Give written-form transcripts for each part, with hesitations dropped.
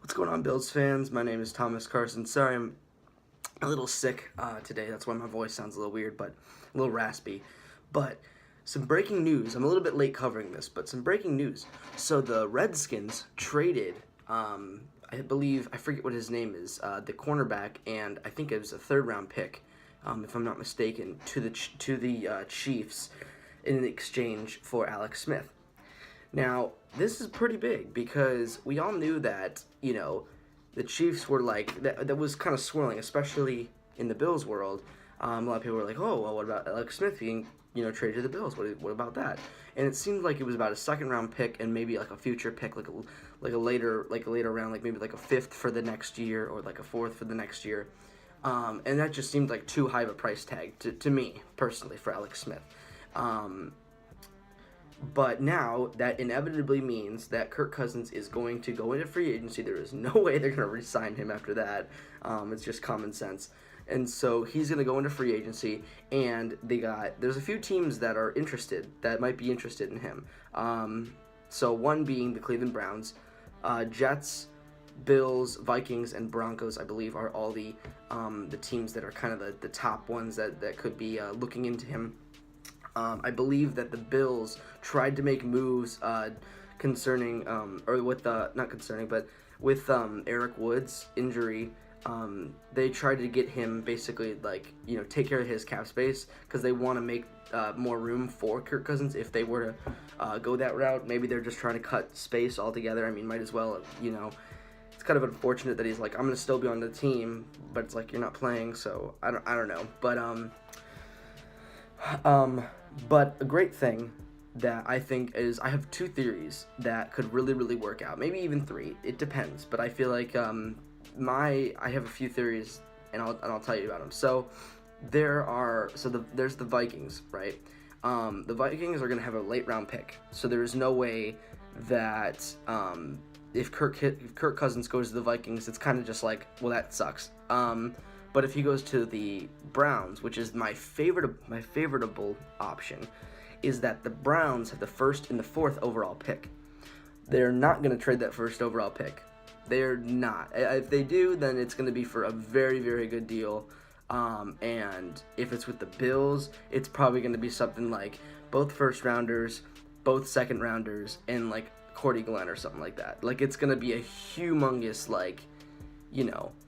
What's going on, Bills fans? My name is Thomas Carson. Sorry, I'm a little sick today. That's why my voice sounds a little weird, but a little raspy. But some breaking news. I'm a little bit late covering this, but some breaking news. So the Redskins traded, I believe, I forget what his name is, the cornerback, and I think it was a third-round pick, if I'm not mistaken, to the Chiefs in exchange for Alex Smith. Now, this is pretty big because we all knew that, the Chiefs were like, that was kind of swirling, especially in the Bills world. A lot of people were like, oh, well, what about Alex Smith being, traded to the Bills? What about that? And it seemed like it was about a second-round pick and maybe like a future pick, like a later round, like maybe like a fifth for the next year or like a fourth for the next year. And that just seemed like too high of a price tag to me, personally, for Alex Smith. But now that inevitably means that Kirk Cousins is going to go into free agency. There is no way they're going to re-sign him after that. It's just common sense. And so he's going to go into free agency, and there's a few teams that are interested, that might be interested in him. So one being the Cleveland Browns, Jets, Bills, Vikings, and Broncos, I believe, are all the teams that are kind of the top ones that could be looking into him. I believe that the Bills tried to make moves concerning, with Eric Wood's injury. They tried to get him basically, take care of his cap space because they want to make more room for Kirk Cousins if they were to go that route. Maybe they're just trying to cut space altogether. I mean, might as well, It's kind of unfortunate that he's like, I'm going to still be on the team, but it's like you're not playing, so I don't know. But a great thing that I think is, I have two theories that could really, really work out. Maybe even three. It depends. But I feel like I have a few theories, and I'll tell you about them. So there's the Vikings, right? The Vikings are going to have a late round pick. So there is no way that if Kirk Cousins goes to the Vikings, it's kind of just like, well, that sucks. But if he goes to the Browns, which is my favorable option, is that the Browns have the first and the fourth overall pick. They're not going to trade that first overall pick. They're not. If they do, then it's going to be for a very, very good deal. And if it's with the Bills, it's probably going to be something like both first rounders, both second rounders, and like Cordy Glenn or something like that. Like, it's going to be a humongous,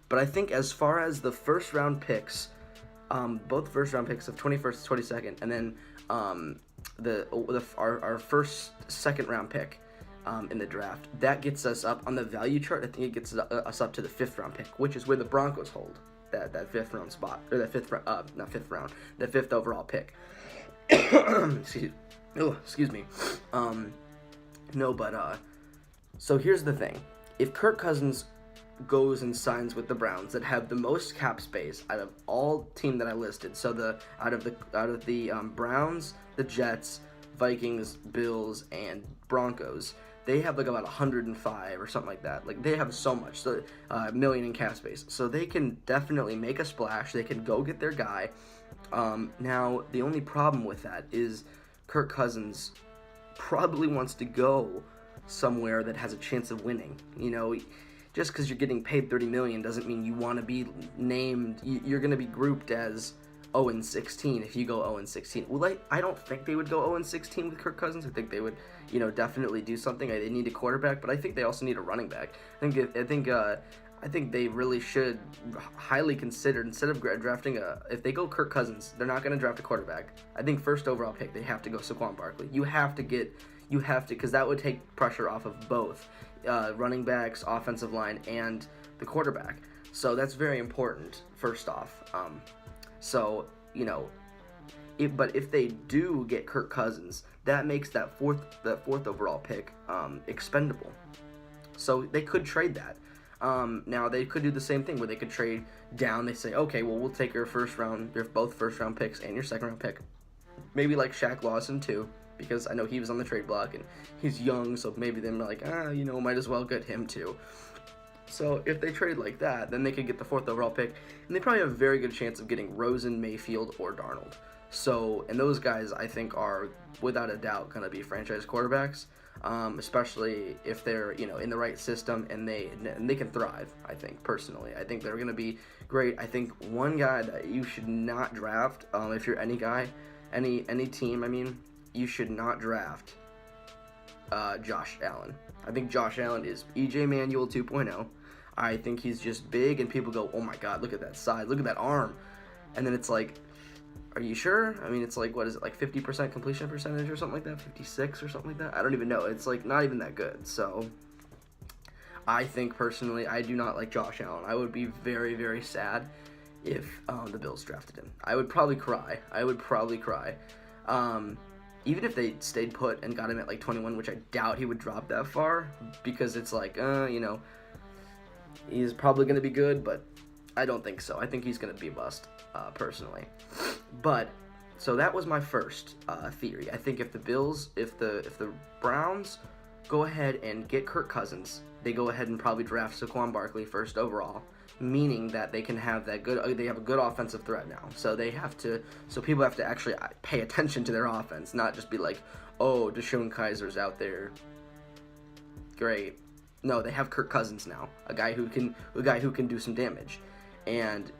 But I think as far as the first round picks, both first round picks of 21st and 22nd, and then our first second round pick in the draft, that gets us up on the value chart. I think it gets us up to the fifth round pick, which is where the Broncos hold that fifth round spot, or that the fifth overall pick. Excuse me. So here's the thing: if Kirk Cousins goes and signs with the Browns, that have the most cap space out of all team that I listed. So out of the Browns, the Jets, Vikings, Bills, and Broncos, they have like about 105 or something like that. Like, they have so much, so million in cap space. So they can definitely make a splash. They can go get their guy. Now the only problem with that is Kirk Cousins probably wants to go somewhere that has a chance of winning. Just because you're getting paid $30 million doesn't mean you want to be named. You're going to be grouped as 0-16 if you go 0-16. Well, I don't think they would go 0-16 with Kirk Cousins. I think they would, definitely do something. They need a quarterback, but I think they also need a running back. I think they really should highly consider, instead of drafting if they go Kirk Cousins, they're not going to draft a quarterback. I think first overall pick, they have to go Saquon Barkley. You have to, because that would take pressure off of both running backs, offensive line, and the quarterback. So that's very important, first off. But if they do get Kirk Cousins, that makes that fourth overall pick expendable. So they could trade that. Now they could do the same thing where they could trade down. They say, okay, well, we'll take your both first round picks and your second round pick. Maybe like Shaq Lawson too, because I know he was on the trade block and he's young, so maybe they're like, might as well get him too. So if they trade like that, then they could get the fourth overall pick, and they probably have a very good chance of getting Rosen, Mayfield, or Darnold. So, and those guys, I think, are without a doubt going to be franchise quarterbacks. especially if they're in the right system and they can thrive. I think personally, I think they're going to be great. I think one guy that you should not draft, if you're any guy, any team, I mean, you should not draft Josh Allen. I think Josh Allen is EJ Manuel 2.0. I think he's just big, and people go, oh my god, look at that size, look at that arm. And then it's like, are you sure? I mean, it's like, what is it, like 50% completion percentage or something like that? 56 or something like that? I don't even know. It's like not even that good. So I think personally, I do not like Josh Allen. I would be very, very sad if the Bills drafted him. I would probably cry. Even if they stayed put and got him at like 21, which I doubt he would drop that far, because it's like, he's probably going to be good, but I don't think so. I think he's going to be a bust, personally. But so that was my first theory. I think if the Browns go ahead and get Kirk Cousins, they go ahead and probably draft Saquon Barkley first overall, meaning that they can have that good. They have a good offensive threat now. So people have to actually pay attention to their offense, not just be like, oh, Deshaun Kaiser's out there. Great. No, they have Kirk Cousins now, a guy who can do some damage. And,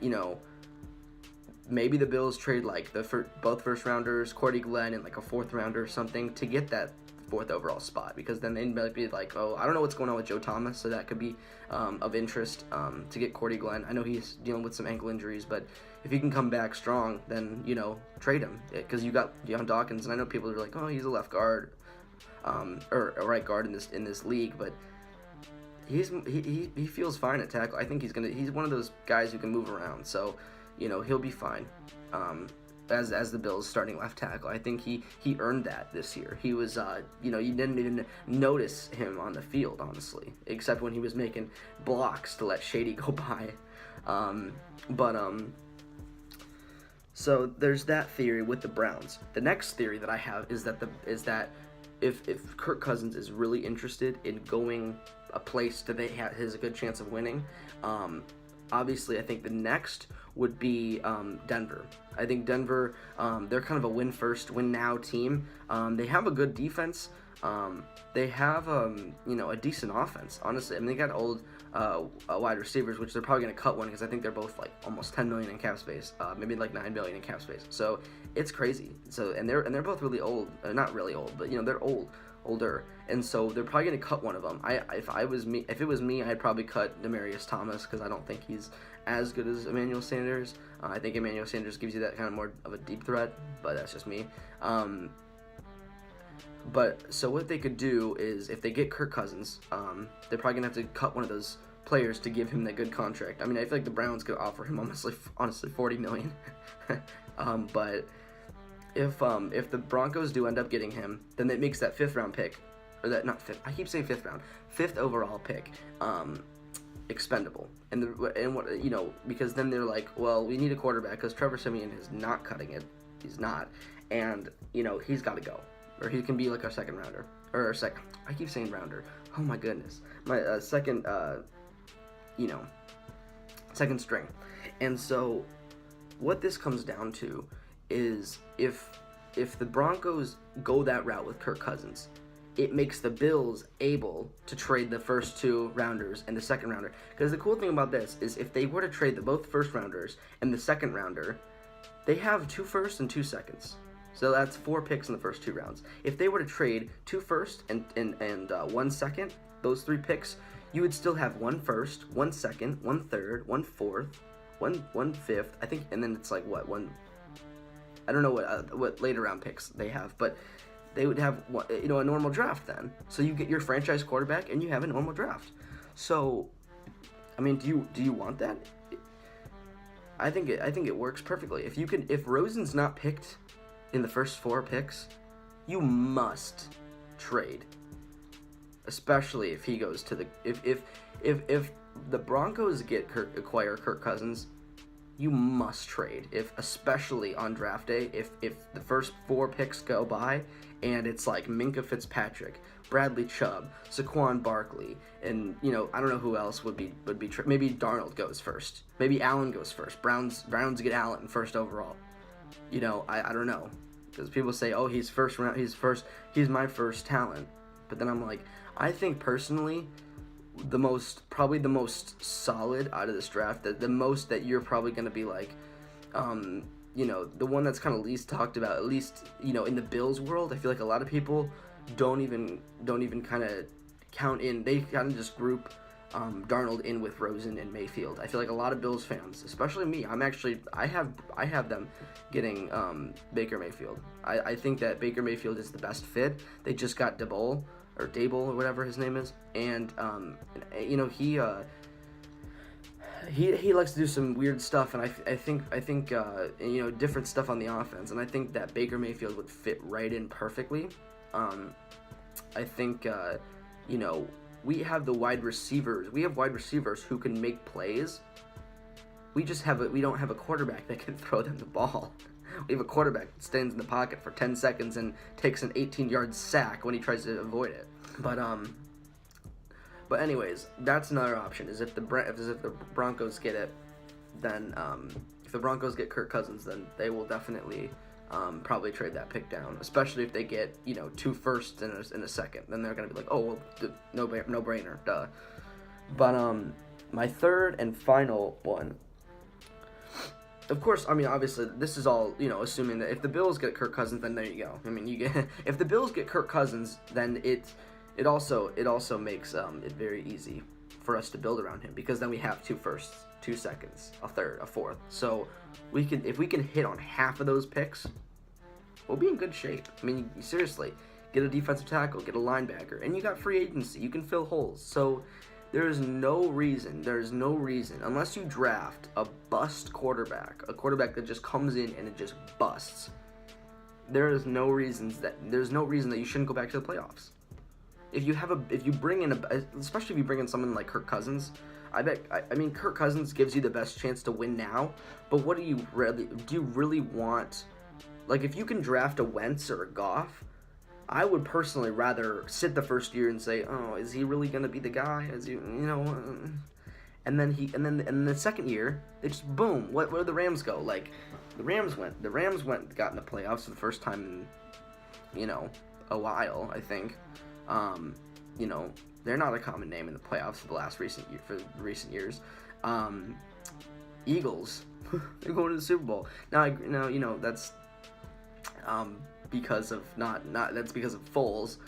maybe the Bills trade like both first rounders, Cordy Glenn, and like a fourth rounder or something to get that fourth overall spot, because then they might be like, oh, I don't know what's going on with Joe Thomas, so that could be of interest to get Cordy Glenn. I know he's dealing with some ankle injuries, but if he can come back strong, then, trade him, because you got Deion Dawkins, and I know people are like, oh, he's a left guard or a right guard in this league, but he feels fine at tackle. I think he's one of those guys who can move around, so he'll be fine as the Bills starting left tackle. I think he earned that this year. He was you didn't even notice him on the field, honestly, except when he was making blocks to let Shady go by. So there's that theory with the Browns. The next theory that I have is that if Kirk Cousins is really interested in going a place that has a good chance of winning, obviously I think the next would be Denver. I think Denver, they're kind of a win first, win now team. They have a good defense. They have a decent offense, honestly. I mean, they got old wide receivers, which they're probably going to cut one, because I think they're both like almost 10 million in cap space, maybe like 9 billion in cap space. So it's crazy. So and they're both really old, not really old, but they're older, and so they're probably going to cut one of them. If it was me, I'd probably cut Demaryius Thomas, because I don't think he's as good as Emmanuel Sanders. I think Emmanuel Sanders gives you that kind of more of a deep threat, but that's just me. But so what they could do is, if they get Kirk Cousins, they're probably gonna have to cut one of those players to give him that good contract. I mean, I feel like the Browns could offer him honestly $40 million. But if the Broncos do end up getting him, then it makes that fifth overall pick expendable. Because then they're like, well, we need a quarterback, because Trevor Siemian is not cutting it. He's not, and he's got to go. Or he can be like our second rounder, or I keep saying rounder. Oh my goodness, my second string. And so, what this comes down to is if the Broncos go that route with Kirk Cousins, it makes the Bills able to trade the first two rounders and the second rounder. Because the cool thing about this is, if they were to trade both first rounders and the second rounder, they have 2 firsts and 2 seconds. So that's 4 picks in the first 2 rounds. If they were to trade 2 firsts and 1 second, those 3 picks, you would still have 1 first, 1 second, 1 third, 1 fourth, 1 fifth. I think, and then it's like one. I don't know what later round picks they have, but they would have a normal draft then. So you get your franchise quarterback and you have a normal draft. So, I mean, do you want that? I think it works perfectly. If Rosen's not picked in the first 4 picks, you must trade. Especially if he goes to if the Broncos acquire Kirk Cousins, you must trade. Especially on draft day, if the first 4 picks go by and it's like Minkah Fitzpatrick, Bradley Chubb, Saquon Barkley, and I don't know who else would be maybe Darnold goes first, maybe Allen goes first. Browns get Allen first overall. I don't know, because people say, oh, he's first round, he's my first talent. But then I'm like, I think personally, probably the most solid out of this draft, the most that you're probably going to be like, the one that's kind of least talked about, at least, in the Bills world. I feel like a lot of people don't even kind of count in. They kind of just group Darnold in with Rosen and Mayfield. I feel like a lot of Bills fans, especially me, I have them getting Baker Mayfield. I think that Baker Mayfield is the best fit. They just got Dable or whatever his name is, and he likes to do some weird stuff, and I think different stuff on the offense, and I think that Baker Mayfield would fit right in perfectly. I think we have the wide receivers. We have wide receivers who can make plays. We don't have a quarterback that can throw them the ball. We have a quarterback that stands in the pocket for 10 seconds and takes an 18-yard sack when he tries to avoid it. But anyways, that's another option. Is if the Broncos get it, then if the Broncos get Kirk Cousins, then they will definitely probably trade that pick down. Especially if they get 2 firsts and a second, then they're gonna be like, oh well, no brainer, duh. But my third and final one. Of course, I mean, obviously, this is all, assuming that if the Bills get Kirk Cousins, then there you go. I mean, if the Bills get Kirk Cousins, then it also makes it very easy for us to build around him, because then we have 2 firsts, 2 seconds, a third, a fourth. So if we can hit on half of those picks, we'll be in good shape. I mean, seriously, get a defensive tackle, get a linebacker, and you got free agency. You can fill holes. So there's no reason, unless you draft a bust quarterback, a quarterback that just comes in and it just busts. There's no reason that you shouldn't go back to the playoffs. If you bring in especially if you bring in someone like Kirk Cousins, I mean Kirk Cousins gives you the best chance to win now, but do you really want, like, if you can draft a Wentz or a Goff, I would personally rather sit the first year and say, oh, is he really gonna be the guy? Is he, and then the second year, they just boom. Where did the Rams go? Like, the Rams got in the playoffs for the first time in, a while, I think. They're not a common name in the playoffs for recent years. Eagles, they're going to the Super Bowl now. That's because of that's because of Foles.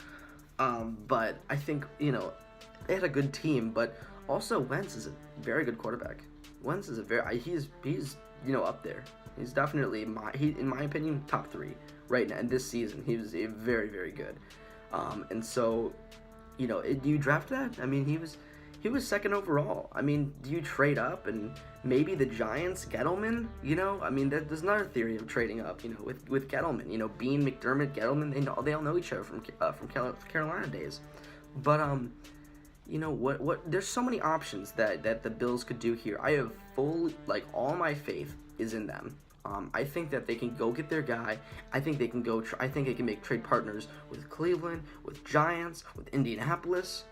But I think they had a good team, but also Wentz is a very good quarterback. Wentz is he's up there. He's definitely in my opinion top 3 right now. And this season he was very, very good. And so, do you draft that? I mean, he was second overall. I mean, do you trade up and maybe the Giants, Gettleman? I mean, there's another theory of trading up. With Gettleman. Bean, McDermott, Gettleman. They all know each other from Carolina days. But what? There's so many options that the Bills could do here. I have all my faith is in them. I think that they can go get their guy. I think they can make trade partners with Cleveland, with Giants, with Indianapolis.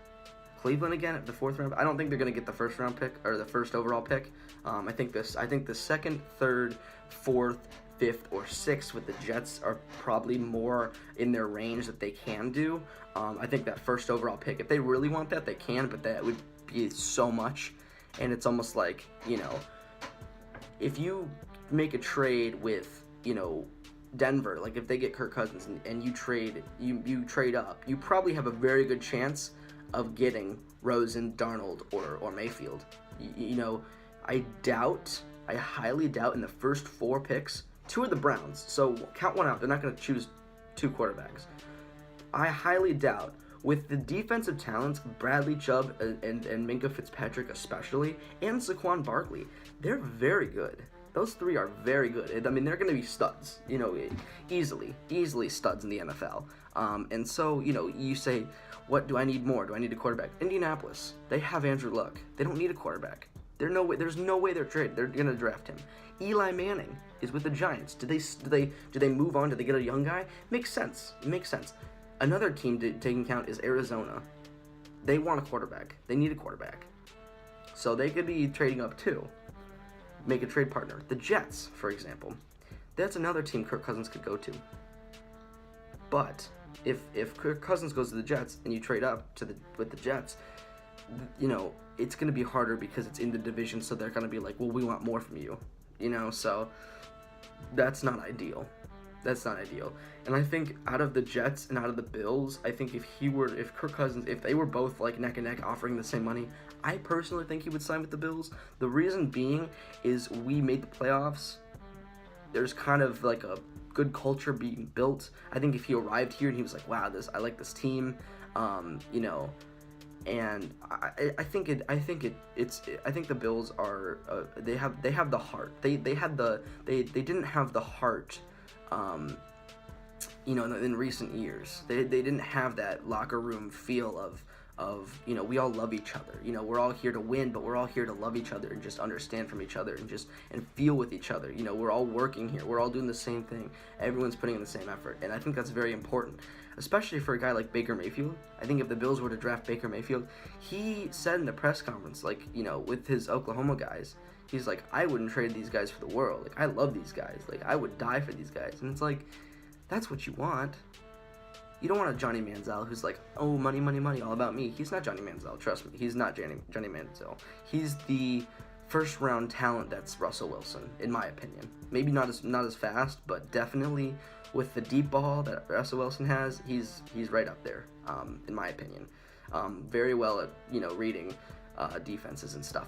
Cleveland again at the 4th round. I don't think they're going to get the first round pick or the first overall pick. I think the 2nd, 3rd, 4th, 5th, or 6th with the Jets are probably more in their range that they can do. I think that first overall pick, if they really want that, they can, but that would be so much. And it's almost like, if you make a trade with, Denver, like if they get Kirk Cousins and you trade up, you probably have a very good chance of getting Rosen, Darnold, or Mayfield. I highly doubt in the first 4 picks, 2 are the Browns, so count one out. They're not going to choose 2 quarterbacks. I highly doubt, with the defensive talents, Bradley Chubb and Minkah Fitzpatrick especially, and Saquon Barkley, they're very good. Those 3 are very good. I mean, they're going to be studs, easily studs in the NFL. And so, you say, what do I need more? Do I need a quarterback? Indianapolis, they have Andrew Luck. They don't need a quarterback. There's no way they're going to draft him. Eli Manning is with the Giants. Do they move on? Do they get a young guy? Makes sense. Another team to take into account is Arizona. They want a quarterback. They need a quarterback. So they could be trading up too. Make a trade partner. The Jets, for example. That's another team Kirk Cousins could go to. But if Kirk Cousins goes to the Jets and you trade up with the Jets, it's going to be harder because it's in the division, so they're going to be like, well, we want more from you, so that's not ideal. That's not ideal. And I think out of the Jets and out of the Bills, I think if Kirk Cousins, if they were both like neck and neck offering the same money, I personally think he would sign with the Bills. The reason being is we made the playoffs. There's kind of like a good culture being built. I think if he arrived here and he was like, wow, I like this team, and I think the Bills are they have the heart. They didn't have the heart, in recent years. They didn't have that locker room feel of we all love each other. We're all here to win, but we're all here to love each other and just understand from each other and feel with each other. We're all working here. We're all doing the same thing. Everyone's putting in the same effort, and I think that's very important, especially for a guy like Baker Mayfield. I think if the Bills were to draft Baker Mayfield, he said in the press conference, with his Oklahoma guys, he's like, I wouldn't trade these guys for the world. Like, I love these guys. Like, I would die for these guys. And it's like, that's what you want. You don't want a Johnny Manziel who's like, oh, money, money, money, all about me. He's not Johnny Manziel, trust me. He's not Johnny Manziel. He's the first-round talent that's Russell Wilson, in my opinion. Maybe not as fast, but definitely with the deep ball that Russell Wilson has, he's right up there, in my opinion. Very well at, reading defenses and stuff.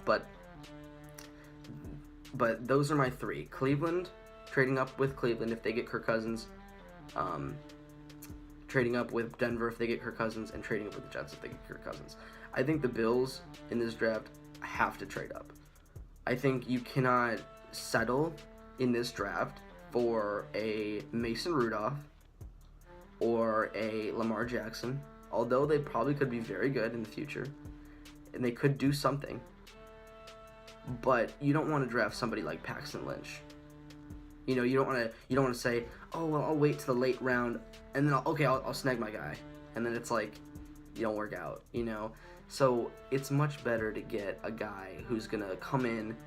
But those are my three. Cleveland, trading up with Cleveland if they get Kirk Cousins. Trading up with Denver if they get Kirk Cousins, and trading up with the Jets if they get Kirk Cousins. I think the Bills in this draft have to trade up. I think you cannot settle in this draft for a Mason Rudolph or a Lamar Jackson, although they probably could be very good in the future, and they could do something. But you don't want to draft somebody like Paxton Lynch. You don't want to say, oh, well, I'll wait to the late round, and then I'll snag my guy, and then it's like, you don't work out, So it's much better to get a guy who's gonna come in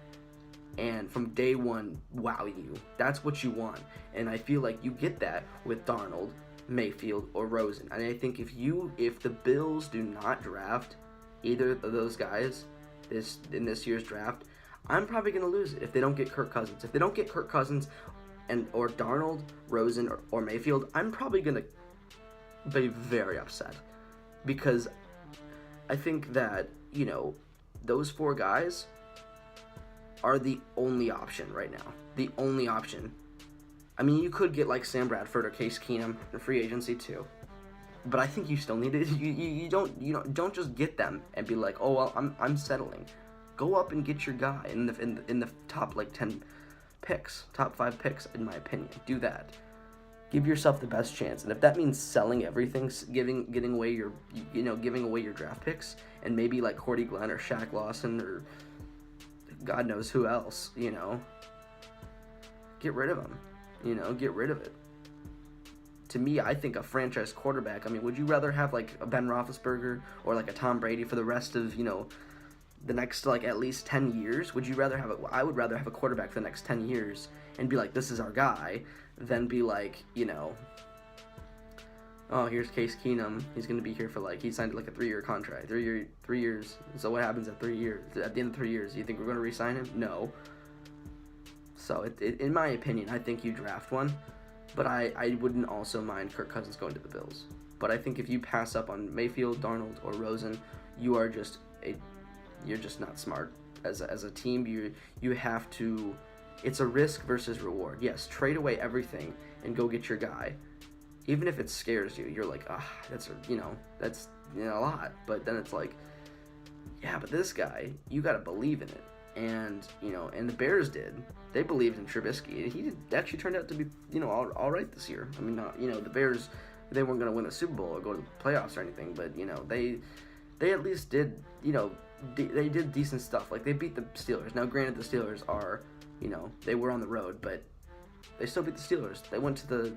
and from day one wow you. That's what you want, and I feel like you get that with Darnold, Mayfield, or Rosen. And I think if the Bills do not draft either of those guys in this year's draft, I'm probably going to lose it if they don't get Kirk Cousins. If they don't get Kirk Cousins or Darnold, Rosen, or Mayfield, I'm probably going to be very upset, because I think that, those four guys are the only option right now. The only option. I mean, you could get like Sam Bradford or Case Keenum in free agency too, but I think you still need it. You don't just get them and be like, oh well, I'm settling. Go up and get your guy in the top 10 picks, top 5 picks, in my opinion. Do that. Give yourself the best chance, and if that means selling everything, giving away your draft picks, and maybe like Cordy Glenn or Shaq Lawson or God knows who else, get rid of them. Get rid of it. To me, I think a franchise quarterback. I mean, would you rather have like a Ben Roethlisberger or like a Tom Brady for the rest of the next at least 10 years? Would you rather have I would rather have a quarterback for the next 10 years and be like, this is our guy, than be like, oh, here's Case Keenum. He's going to be here for he signed like a 3-year contract. 3 years. So what happens at 3 years? At the end of 3 years, do you think we're going to re-sign him? No. So in my opinion, I think you draft one, but I wouldn't also mind Kirk Cousins going to the Bills. But I think if you pass up on Mayfield, Darnold, or Rosen, you're just not smart. As a team, you have to. It's a risk versus reward. Yes, trade away everything and go get your guy, even if it scares you. You're like, that's a lot. But then it's like, yeah, but this guy, you got to believe in it. And and the Bears did. They believed in Trubisky. He actually turned out to be all right this year. I mean, the Bears, they weren't going to win the Super Bowl or go to the playoffs or anything, but they at least did they did decent stuff. Like, they beat the Steelers. Now, granted, the Steelers are they were on the road, but they still beat the Steelers. They went to the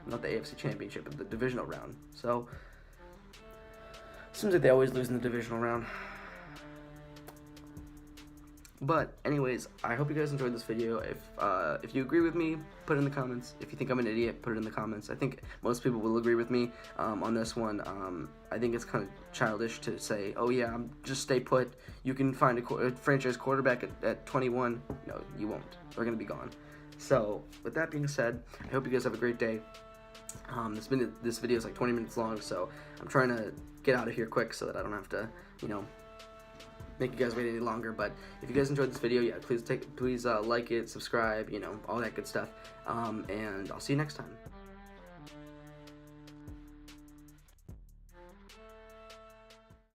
not the AFC Championship, but the divisional round. So seems like they always lose in the divisional round. But anyways, I hope you guys enjoyed this video. If you agree with me, put it in the comments. If you think I'm an idiot, put it in the comments. I think most people will agree with me on this one. I think it's kind of childish to say, oh yeah, just stay put. You can find a franchise quarterback at 21. No, you won't. They're going to be gone. So with that being said, I hope you guys have a great day. This video is like 20 minutes long, so I'm trying to get out of here quick so that I don't have to, make you guys wait any longer. But if you guys enjoyed this video, yeah, please like it, subscribe, all that good stuff. And I'll see you next time.